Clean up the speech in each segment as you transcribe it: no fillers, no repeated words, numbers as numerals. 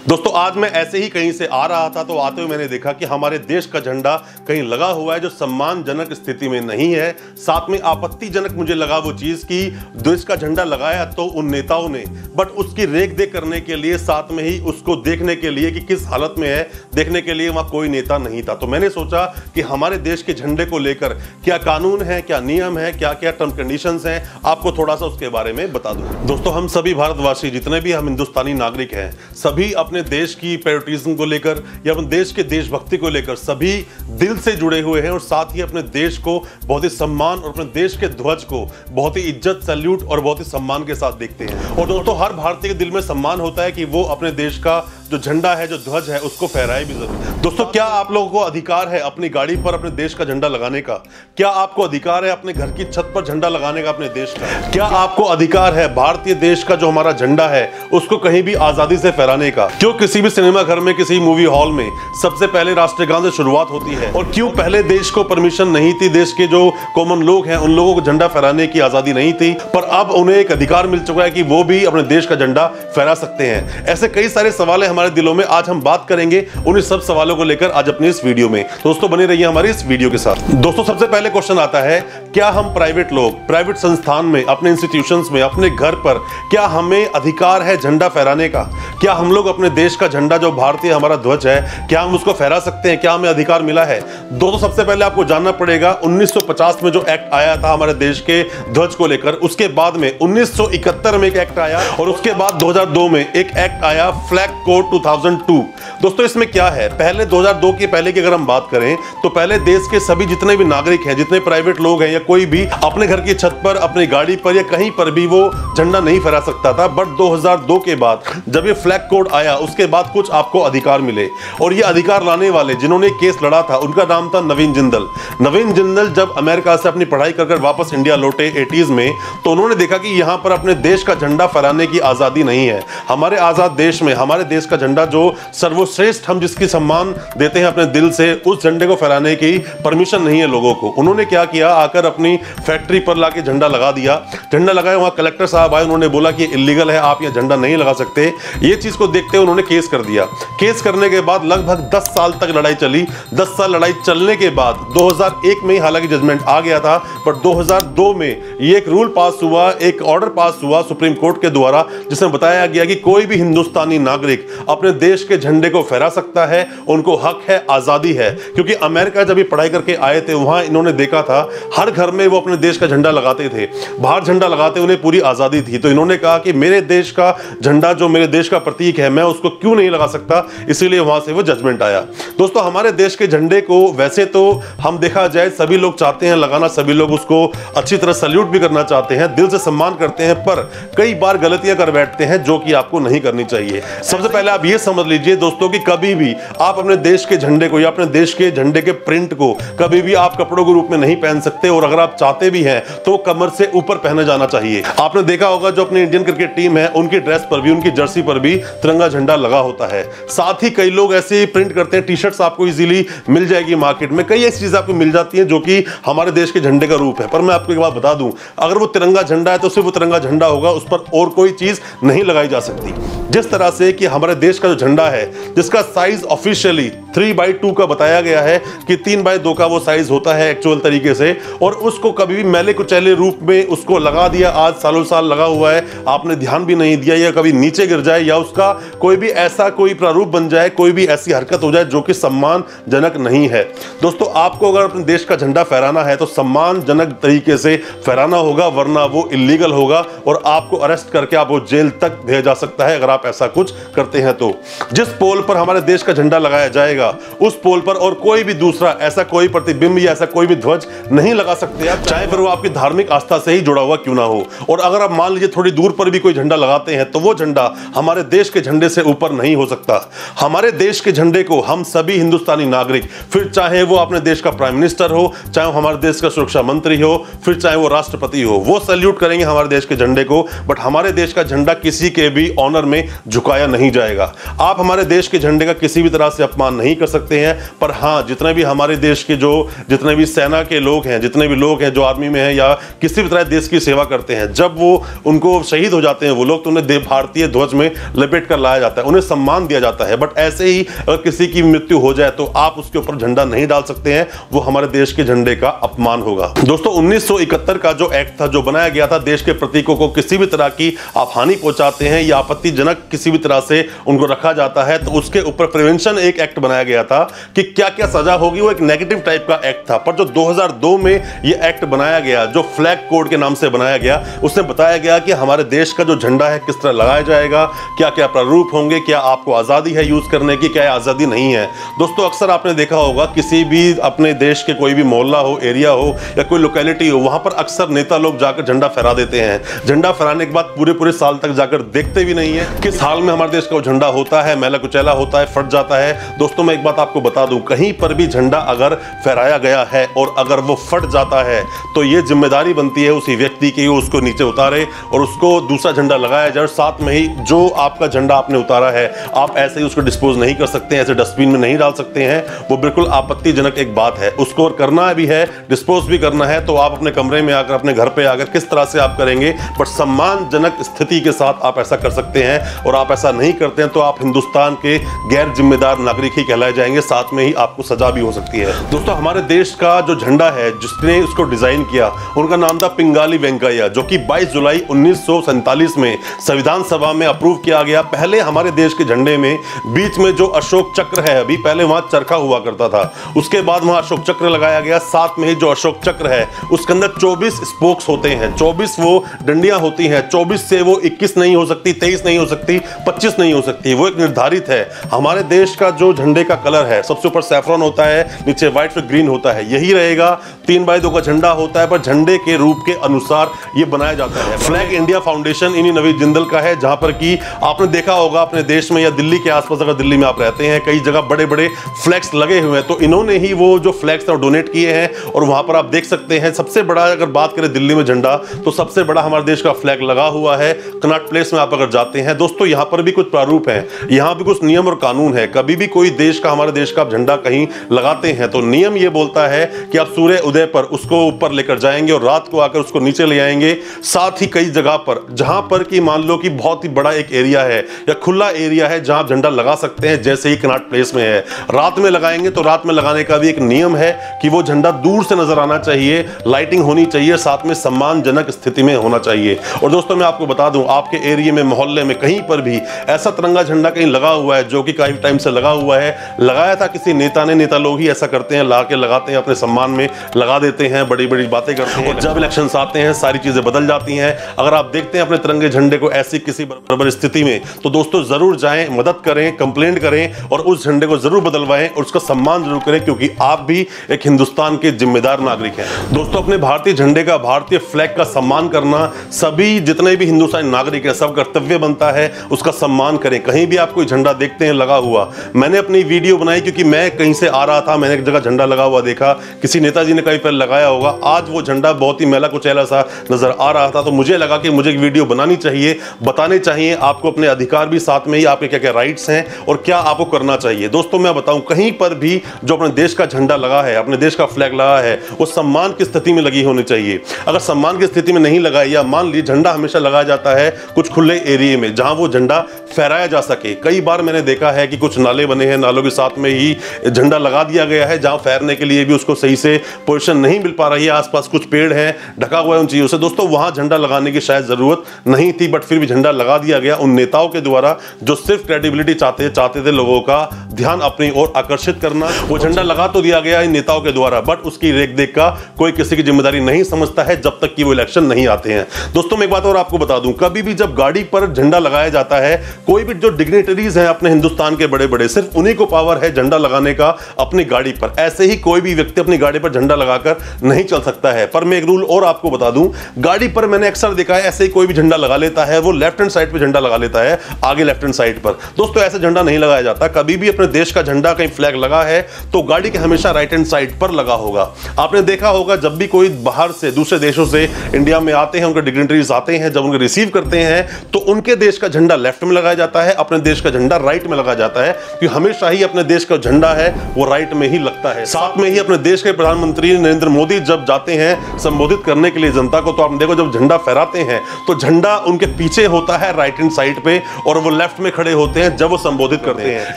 दोस्तों आज मैं ऐसे ही कहीं से आ रहा था तो आते हुए मैंने देखा कि हमारे देश का झंडा कहीं लगा हुआ है जो सम्मानजनक स्थिति में नहीं है। साथ में आपत्तिजनक मुझे लगा वो चीज कि देश का झंडा लगाया तो उन नेताओं ने, बट उसकी रेख देख करने के लिए, साथ में ही उसको देखने के लिए कि किस हालत में है, देखने के लिए वहां कोई नेता नहीं था। तो मैंने सोचा कि हमारे देश के झंडे को लेकर क्या कानून है, क्या नियम है, क्या क्या टर्म कंडीशंस हैं, आपको थोड़ा सा उसके बारे में बता दूं। दोस्तों हम सभी भारतवासी, जितने भी हम हिंदुस्तानी नागरिक हैं, सभी अपने देश की पैट्रियटिज्म को लेकर या अपने देश के देशभक्ति को लेकर सभी दिल से जुड़े हुए हैं और साथ ही अपने देश को बहुत ही सम्मान और अपने देश के ध्वज को बहुत ही इज्जत, सैल्यूट और बहुत ही सम्मान के साथ देखते हैं। और दोस्तों हर भारतीय के दिल में सम्मान होता है कि वो अपने देश का जो झंडा है, जो ध्वज है, उसको फहराए भी जरूर। दोस्तों क्या आप लोगों को अधिकार है अपनी गाड़ी पर अपने देश का झंडा लगाने का? क्या आपको अधिकार है अपने घर की छत पर झंडा लगाने का अपने देश का? क्या आपको अधिकार है भारतीय देश का जो हमारा झंडा है उसको कहीं भी आजादी से फहराने का? क्यों किसी भी सिनेमा घर में, किसी मूवी हॉल में सबसे पहले राष्ट्रगान से शुरुआत होती है? और क्यों पहले देश को परमिशन नहीं थी, देश के जो कॉमन लोग हैं उन लोगों को झंडा फहराने की आजादी नहीं थी, पर अब उन्हें एक अधिकार मिल चुका है कि वो भी अपने देश का झंडा फहरा सकते हैं? ऐसे कई सारे सवाल है हमारे दिलों में, आज हम बात करेंगे उन्हीं सब सवालों को लेकर आज अपनी इस वीडियो में। दोस्तों बने रहिए हमारी इस वीडियो के साथ। दोस्तों सबसे पहले क्वेश्चन आता है, क्या हम प्राइवेट लोग, प्राइवेट संस्थान में, अपने इंस्टीट्यूशंस में, अपने घर पर क्या हमें अधिकार है झंडा फहराने का? क्या हम लोग अपने देश का झंडा जो भारतीय हमारा ध्वज है, क्या हम उसको फहरा सकते हैं? क्या हमें अधिकार मिला है? दोस्तों सबसे पहले आपको जानना पड़ेगा 1950 में जो एक्ट आया था हमारे देश के ध्वज को लेकर, उसके बाद में 1971 में एक एक्ट आया और उसके बाद 2002 में एक एक्ट आया फ्लैग कोड 2002। दोस्तों इसमें क्या है, पहले 2002 के पहले की अगर हम बात करें तो पहले देश के सभी जितने भी नागरिक हैं, जितने प्राइवेट लोग हैं या कोई भी अपने घर की छत पर, अपनी गाड़ी पर या कहीं पर भी वो झंडा नहीं फहरा सकता था। बट 2002 के बाद जब ये फ्लैग कोड आया उसके बाद कुछ आपको अधिकार मिले और ये अधिकार लाने वाले जिन्होंने केस लड़ा था उनका नाम था नवीन जिंदल। नवीन जिंदल जब अमेरिका से अपनी पढ़ाई कर वापस इंडिया लौटे 80s में, तो उन्होंने देखा कि यहां पर अपने देश का झंडा फहराने की आजादी नहीं है। हमारे आजाद देश में हमारे देश का झंडा जो सर्वश्रेष्ठ, हम जिसकी सम्मान देते हैं अपने दिल से, उस झंडे को फहराने की परमिशन नहीं है लोगों को। उन्होंने क्या किया, आकर अपनी फैक्ट्री पर लाके झंडा लगा दिया। झंडा लगाया, वहां कलेक्टर साहब आए, उन्होंने बोला कि इलीगल है, आप ये झंडा नहीं लगा सकते। ये चीज को देखते हुए उन्होंने केस कर दिया। केस करने के बाद लगभग 10 साल तक लड़ाई चली। 10 साल लड़ाई चलने के बाद 2001 में हालांकि जजमेंट आ गया था, पर 2002 में ये एक रूल पास हुआ, एक ऑर्डर पास हुआ सुप्रीम कोर्ट के द्वारा, जिसमें बताया गया कि कोई भी हिंदुस्तानी नागरिक अपने देश के झंडे को फहरा सकता है, उनको हक है, आजादी है। क्योंकि अमेरिका जब ये पढ़ाई करके आए थे वहां इन्होंने देखा था हर घर में वो अपने देश का झंडा लगाते थे, बाहर झंडा लगाते उन्हें पूरी आजादी थी। तो इन्होंने कहा कि मेरे देश का झंडा जो मेरे देश का प्रतीक है, मैं उसको क्यों नहीं लगा सकता, इसीलिए वहां से वो जजमेंट आया। दोस्तों हमारे देश के झंडे को वैसे तो हम देखा जाए सभी लोग चाहते हैं लगाना, सभी लोग उसको अच्छी तरह सैल्यूट भी करना चाहते हैं, दिल से सम्मान करते हैं, पर कई बार गलतियां कर बैठते हैं जो कि आपको नहीं करनी चाहिए। सबसे पहले आप ये समझ लीजिए दोस्तों कि कभी भी आप अपने देश के झंडे को या अपने देश के झंडे के प्रिंट को कभी भी आप कपड़ों के रूप में नहीं पहन सकते, और अगर आप चाहते भी हैं तो कमर से ऊपर पहना जाना चाहिए। आपने देखा होगा जो अपनी इंडियन क्रिकेट टीम है उनकी ड्रेस पर भी, उनकी जर्सी पर भी तिरंगा झंडा लगा होता है। साथ ही कई लोग ऐसे प्रिंट करते हैं, टी शर्ट्स आपको इजीली मिल जाएगी मार्केट में, कई ऐसी चीजें आपको मिल जाती हैं जो कि हमारे देश के झंडे का रूप है। पर मैं आपको एक बात बता दूं, अगर वो तिरंगा झंडा है तो सिर्फ वो तिरंगा झंडा होगा, उस पर और कोई चीज नहीं लगाई जा सकती। जिस तरह से कि हमारे देश का जो झंडा है जिसका साइज ऑफिशियली 3x2 का बताया गया है कि 3x2 का वो साइज होता है एक्चुअल तरीके से, और उसको कभी भी मैले कुचैले रूप में उसको लगा दिया, आज सालों साल लगा हुआ है, आपने ध्यान भी नहीं दिया, या कभी नीचे गिर जाए या उसका कोई भी ऐसा कोई प्रारूप बन जाए, कोई भी ऐसी हरकत हो जाए जो कि सम्मानजनक नहीं है। दोस्तों आपको अगर अपने देश का झंडा फहराना है तो सम्मानजनक तरीके से फहराना होगा, वरना वो इलीगल होगा और आपको अरेस्ट करके आपको जेल तक भेजा जा सकता है अगर आप ऐसा कुछ करते हैं तो। जिस पोल पर हमारे देश का झंडा लगाया जाएगा उस पोल पर और कोई भी दूसरा ऐसा कोई प्रतिबिंब या ऐसा कोई भी ध्वज नहीं लगा सकते आप, चाहे फिर वो आपकी धार्मिक आस्था से ही जुड़ा हुआ क्यों ना हो। और अगर आप मान लीजिए थोड़ी दूर पर भी कोई झंडा लगाते हैं तो वो झंडा हमारे देश के झंडे से ऊपर नहीं हो सकता। हमारे देश के झंडे को हम सभी हिंदुस्तानी नागरिक, फिर चाहे वो अपने देश का प्राइम मिनिस्टर हो, चाहे वो हमारे देश का सुरक्षा मंत्री हो, फिर चाहे वो राष्ट्रपति हो, वो सैल्यूट करेंगे हमारे देश के झंडे को। बट हमारे देश का झंडा किसी के भी ऑनर में झुकाया नहीं जाएगा। आप हमारे देश के झंडे का किसी भी तरह से अपमान नहीं कर सकते हैं। पर हाँ, जितने भी हमारे देश के जितने भी सेना के लोग हैं, जितने भी लोग हैं जो आर्मी में हैं या किसी भी तरह देश की सेवा करते हैं, जब वो उनको शहीद हो जाते हैं वो लोग, तो उन्हें भारतीय ध्वज में लपेट कर लाया जाता है, उन्हें सम्मान दिया जाता है। बट ऐसे ही अगर किसी की मृत्यु हो जाए तो आप उसके ऊपर झंडा नहीं डाल सकते हैं, वो हमारे देश के झंडे का अपमान होगा। दोस्तों 1971 का जो एक्ट था, जो बनाया गया था, देश के प्रतीकों को किसी भी तरह की आप हानि पहुंचाते हैं या आपत्तिजनक किसी भी तरह से उनको रखा जाता है तो उसके ऊपर प्रिवेंशन एक एक्ट बनाया गया था कि क्या क्या सजा होगी। वो एक नेगेटिव टाइप का एक्ट था। पर जो 2002 में ये एक्ट बनाया गया, जो फ्लैग कोड के नाम से बनाया गया, उसमें बताया गया कि हमारे देश का जो झंडा है किस तरह लगाया जाएगा, क्या क्या प्रारूप होंगे, क्या आपको आजादी है यूज करने की, क्या आजादी नहीं है। दोस्तों अक्सर आपने देखा होगा किसी भी अपने देश के कोई भी मोहल्ला हो, एरिया हो या कोई लोकेलिटी हो, वहां पर अक्सर नेता लोग जाकर झंडा फहरा देते हैं। झंडा फहराने के बाद पूरे पूरे साल तक जाकर देखते भी नहीं है किस हाल में हमारे देश का झंडा होता है, मैला कुचैला होता है, फट जाता है। दोस्तों मैं एक बात आपको बता दूं, कहीं पर भी झंडा अगर फहराया गया है और अगर वो फट जाता है तो ये जिम्मेदारी बनती है उसी व्यक्ति की, उसको नीचे उतारे और उसको दूसरा झंडा लगाया जाए। साथ में ही जो आपका झंडा आपने उतारा है, आप ऐसे ही उसको डिस्पोज नहीं कर सकते, ऐसे डस्टबिन में नहीं डाल सकते हैं। वो बिल्कुल आपत्तिजनक एक बात है, उसको करना भी है, डिस्पोज भी करना है, तो आप अपने कमरे में आकर, अपने घर पे आकर किस तरह से आप करेंगे, बट सम्मानजनक स्थिति के साथ आप ऐसा कर सकते हैं। और आप ऐसा नहीं करते हैं तो आप हिंदुस्तान के गैर जिम्मेदार नागरिक ही कहलाए जाएंगे, साथ में ही आपको सजा भी हो सकती है। दोस्तों हमारे देश का जो झंडा है, जिसने उसको डिजाइन किया, उनका नाम था पिंगाली वेंकैया, जो कि 22 जुलाई 1947 में संविधान सभा में अप्रूव किया गया। पहले हमारे देश के झंडे में बीच में जो अशोक चक्र है, अभी पहले वहां चरखा हुआ करता था, उसके बाद वहां अशोक चक्र लगाया गया। साथ में ही जो अशोक चक्र है उसके अंदर 24 स्पोक्स होते हैं, 24 वो डंडियां होती हैं। 24 से वो 21 नहीं हो सकती, 23 नहीं हो सकती, 25 नहीं हो सकती, वो एक निर्धारित है। हमारे देश का जो झंडे का कलर है, सबसे ऊपर सैफरन होता है, नीचे व्हाइट फिर ग्रीन होता है, यही रहेगा। 3x2 का झंडा होता है, पर झंडे के रूप के अनुसार ये बनाया जाता है। फ्लैग इंडिया फाउंडेशन इन्हीं नवीद जिंदल का है, जहां पर कि आपने देखा होगा अपने देश में या दिल्ली के आसपास, अगर दिल्ली में आप रहते हैं, कई जगह बड़े बड़े फ्लैग्स लगे हुए हैं, तो इन्होंने ही वो जो फ्लैग्स हैं डोनेट किए हैं। और वहां पर आप देख सकते हैं, सबसे बड़ा अगर बात करें दिल्ली में झंडा, तो सबसे बड़ा हमारे देश का फ्लैग लगा हुआ है कनॉट प्लेस में। आप अगर जाते हैं दोस्तों, यहां पर भी कुछ प्रारूप है, यहां भी कुछ नियम और कानून है। कभी भी कोई देश का, हमारे देश का झंडा कहीं लगाते हैं तो नियम ये बोलता है कि आप सूर्य उदय पर उसको ऊपर लेकर जाएंगे और रात को आकर उसको नीचे ले आएंगे। साथ ही कई जगह पर, जहां पर कि मान लो कि बहुत ही बड़ा एक एरिया है या खुला एरिया है जहां आप झंडा लगा सकते हैं, जैसे ही कनॉट प्लेस में है, रात में लगाएंगे तो रात में लगाने का भी एक नियम है कि वो झंडा दूर से नजर आना चाहिए, लाइटिंग होनी चाहिए, साथ में सम्मानजनक स्थिति में होना चाहिए। और दोस्तों मैं आपको बता दूं, आपके एरिया में, मोहल्ले में कहीं पर भी ऐसा तिरंगा झंडा कहीं लगा हुआ है जो कि काफी टाइम से लगा हुआ है, लगाया था किसी नेता ने, नेता लोग ही ऐसा करते हैं, ला के लगाते हैं, अपने सम्मान में लगा देते हैं, बड़ी बड़ी बातें करते हैं। और जब इलेक्शंस आते हैं सारी चीजें बदल जाती हैं। अगर आप देखते हैं अपने तिरंगे झंडे को ऐसी किसी बराबर स्थिति में, तो दोस्तों जरूर जाएं, मदद करें, कंप्लेंट करें और उस झंडे को जरूर बदलवाएं और उसका सम्मान जरूर करें, क्योंकि आप भी एक हिंदुस्तान के जिम्मेदार नागरिक हैं। दोस्तों अपने भारतीय झंडे का, भारतीय फ्लैग का सम्मान करना सभी जितने भी हिंदुस्तानी नागरिक हैं सब कर्तव्य बनता है, उसका सम्मान करें। कहीं भी आप कोई झंडा देखते हैं लगा हुआ, मैंने अपनी वीडियो बनाई क्योंकि मैं कहीं से आ रहा था, मैंने एक जगह झंडा लगा हुआ देखा, किसी नेताजी ने कहीं पर लगाया होगा, आज वो झंडा बहुत ही मैला कुचैला सा नजर आ रहा था, तो मुझे लगा कि मुझे एक वीडियो बनानी चाहिए, बताने चाहिए आपको अपने अधिकार भी, साथ में ही आपके क्या क्या राइट्स हैं और क्या आपको करना चाहिए। दोस्तों मैं बताऊं, कहीं पर भी जो अपने देश का झंडा लगा है, अपने देश का फ्लैग लगा है, वो सम्मान की स्थिति में लगी होनी चाहिए। अगर सम्मान की स्थिति में नहीं लगा, या मान लीजिए झंडा हमेशा लगाया जाता है कुछ खुले एरिया में जहां वो झंडा फहराया जा सके। कई बार मैंने देखा है कि कुछ नाले बने हैं, नालों के साथ में ही झंडा लगा दिया गया है, जहां फहरने के लिए भी उसको सही से पोजीशन नहीं मिल पा रही है, आसपास कुछ पेड़ हैं, ढका हुआ है उन चीजों से। दोस्तों वहां झंडा लगाने की शायद जरूरत नहीं थी, बट फिर भी झंडा लगा दिया गया उन नेताओं के द्वारा जो सिर्फ क्रेडिबिलिटी चाहते थे लोगों का ध्यान अपनी ओर आकर्षित करना। वो झंडा लगा तो दिया गया इन नेताओं के द्वारा, बट उसकी रेख देख का कोई किसी की जिम्मेदारी नहीं समझता है जब तक कि वो इलेक्शन नहीं आते हैं। दोस्तों मैं एक बात और आपको बता दूं, कभी भी जब गाड़ी पर झंडा लगाया जाता है, कोई भी जो डिग्निटरीज हैं अपने हिंदुस्तान के बड़े बड़े, सिर्फ उन्हीं को पावर है झंडा लगाने का अपनी गाड़ी पर। ऐसे ही कोई भी व्यक्ति अपनी गाड़ी पर झंडा लगाकर नहीं चल सकता है। पर मैं एक रूल और आपको बता दूं, गाड़ी पर मैंने अक्सर देखा है ऐसे ही कोई भी झंडा लगा लेता है, वो लेफ्ट हैंड साइड पे झंडा लगा लेता है, आगे लेफ्ट हैंड साइड पर। दोस्तों ऐसे झंडा नहीं लगाया जाता। कभी भी अपने में देश का झंडा कहीं फ्लैग लगा है तो गाड़ी के हमेशा राइट हैंड साइड पर लगा होगा। आपने देखा होगा जब भी कोई बाहर से दूसरे देशों से इंडिया में आते हैं, उनके डिग्निटरीज आते हैं, जब उनको रिसीव करते हैं तो उनके देश का झंडा लेफ्ट में लगाया जाता है, अपने देश का झंडा राइट में लगाया जाता है, क्योंकि हमेशा ही अपने देश का झंडा है वो राइट में ही लगता है। साथ में ही अपने देश के प्रधानमंत्री नरेंद्र मोदी जब जाते हैं संबोधित करने के लिए जनता को, तो आप देखो जब झंडा फहराते हैं तो झंडा उनके पीछे होता है राइट हैंड साइड पे और वो लेफ्ट में खड़े होते हैं जब वो संबोधित करते हैं।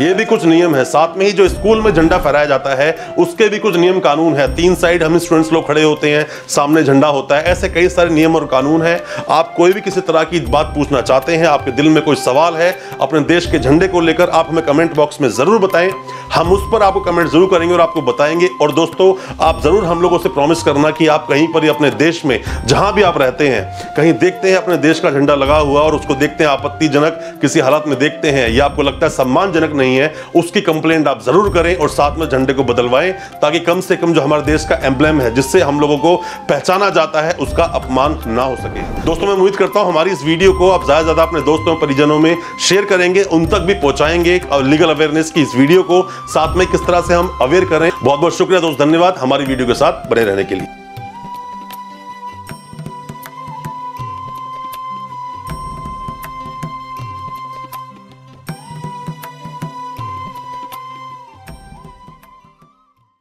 ये भी कुछ नियम है। साथ में ही जो स्कूल में झंडा फहराया जाता है उसके भी कुछ नियम कानून है। 3 साइड हम स्टूडेंट्स लोग खड़े होते हैं, सामने झंडा होता है, ऐसे कई सारे नियम और कानून है। आप कोई भी किसी तरह की बात पूछना चाहते हैं, आपके दिल में कोई सवाल है अपने देश के झंडे को लेकर, आप हमें कमेंट बॉक्स में जरूर बताएं, हम उस पर आपको कमेंट जरूर करेंगे और आपको बताएंगे। और दोस्तों आप जरूर हम लोगों से प्रॉमिस करना कि आप कहीं पर अपने देश में जहां भी आप रहते हैं कहीं देखते हैं अपने देश का झंडा लगा हुआ और उसको देखते हैं आपत्तिजनक किसी हालत में देखते हैं या आपको लगता है सम्मानजनक नहीं है, उसकी कंप्लेंट आप जरूर करें और साथ में झंडे को बदलवाएं, ताकि कम से कम जो हमारे देश का एम्ब्लेम है जिससे हम लोगों को पहचाना जाता है उसका अपमान ना हो सके। दोस्तों मैं उम्मीद करता हूं हमारी इस वीडियो को आप ज्यादा से ज्यादा अपने दोस्तों परिजनों में शेयर करेंगे, उन तक भी पहुंचाएंगे लीगल अवेयरनेस की इस वीडियो को, साथ में किस तरह से हम अवेयर करें। बहुत बहुत शुक्रिया दोस्त, धन्यवाद हमारी वीडियो के साथ बने रहने के लिए।